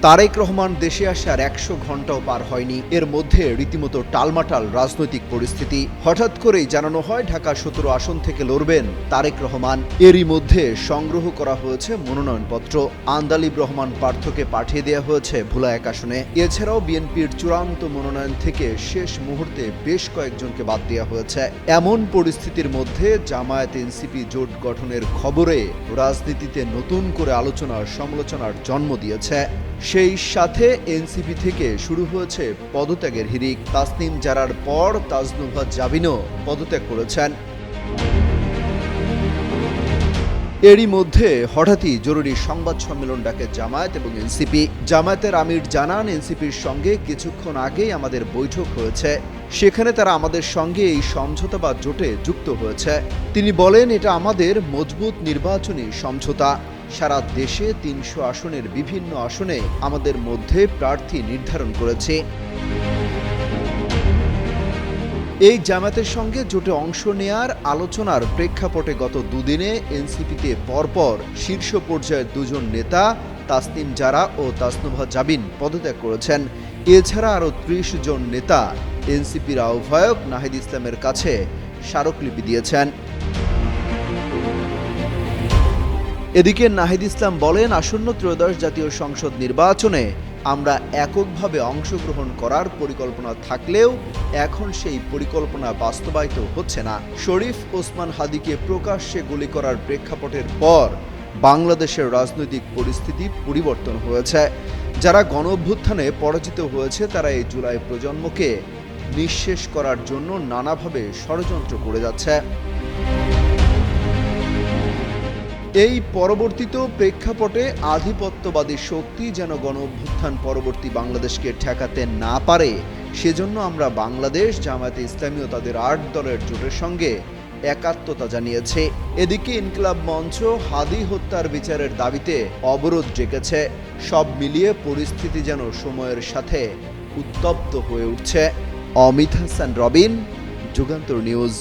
তারেক রহমান দেশে আসার ১০০ ঘন্টাও পার হয়নি, এর মধ্যে রীতিমতো টালমাটাল রাজনৈতিক পরিস্থিতি। হঠাৎ করেই জানানো হয় ঢাকা ১৭ আসন থেকে লড়বেন তারেক রহমান। এরই মধ্যে সংগ্রহ করা হয়েছে মনোনয়নপত্র। আন্দালিব রহমান পার্থকে পাঠিয়ে দেওয়া হয়েছে ভোলা ১ আসনে। এছাড়াও বিএনপির চূড়ান্ত মনোনয়ন থেকে শেষ মুহূর্তে বেশ কয়েকজনকে বাদ দেওয়া হয়েছে। এমন পরিস্থিতির মধ্যে জামায়াত এনসিপি জোট গঠনের খবরে রাজনীতিতে নতুন করে আলোচনা সমালোচনার জন্ম দিয়েছে। সেই সাথে এনসিপি থেকে শুরু হয়েছে পদত্যাগের হিড়িক। তাসনিম জারার পর তাজনুভা জাবিনও পদত্যাগ করেছেন। এরই মধ্যে হঠাৎই জরুরি সংবাদ সম্মেলন ডাকে জামায়াত এবং এনসিপি। জামায়াতের আমির জানান, এনসিপির সঙ্গে কিছুক্ষণ আগেই আমাদের বৈঠক হয়েছে, সেখানে তারা আমাদের সঙ্গে এই সমঝোতা বা জোটে যুক্ত হয়েছে। তিনি বলেন, এটা আমাদের মজবুত নির্বাচনী সমঝোতা। সারা দেশে ৩০০ আসনের বিভিন্ন আসনে আমাদের মধ্যে প্রার্থী নির্ধারণ করেছে। এই জামায়াতের সঙ্গে জোটে অংশ নেয়ার আলোচনার প্রেক্ষাপটে গত দুদিনে এনসিপিতে পরপর শীর্ষ পর্যায়ের দুজন নেতা তাসনিম জারা ও তাসনুভা জাবিন পদত্যাগ করেছেন। এছাড়া আরও ৩০ জন নেতা এনসিপির আহ্বায়ক নাহিদ ইসলামের কাছে স্মারকলিপি দিয়েছেন। এদিকে নাহিদ ইসলাম বলেন, আসন্ন ত্রয়োদশ জাতীয় সংসদ নির্বাচনে আমরা এককভাবে অংশগ্রহণ করার পরিকল্পনা থাকলেও এখন সেই পরিকল্পনা বাস্তবায়িত হচ্ছে না। শরীফ ওসমান হাদিকে প্রকাশ্যে গুলি করার প্রেক্ষাপটের পর বাংলাদেশের রাজনৈতিক পরিস্থিতি পরিবর্তন হয়েছে। যারা গণঅভ্যুত্থানে পরাজিত হয়েছে তারা এই জুলাই প্রজন্মকে নিঃশেষ করার জন্য নানাভাবে ষড়যন্ত্র করে যাচ্ছে। এই পরবর্তীত প্রেক্ষাপটে আধিপত্যবাদী শক্তি যেন গণঅভ্যুত্থান পরবর্তী বাংলাদেশকে ঠেকাতে না পারে, সেজন্য আমরা বাংলাদেশ জামায়াতে ইসলামী ও তাদের ৮ দলের জোটের সঙ্গে একাত্মতা জানিয়েছে। এদিকে ইনকিলাব মঞ্চ হাদি হত্যার বিচারের দাবিতে অবরোধ ডেকেছে। সব মিলিয়ে পরিস্থিতি যেন সময়ের সাথে উত্তপ্ত হয়ে উঠছে। অমিত হাসান রবিন, যুগান্তর নিউজ।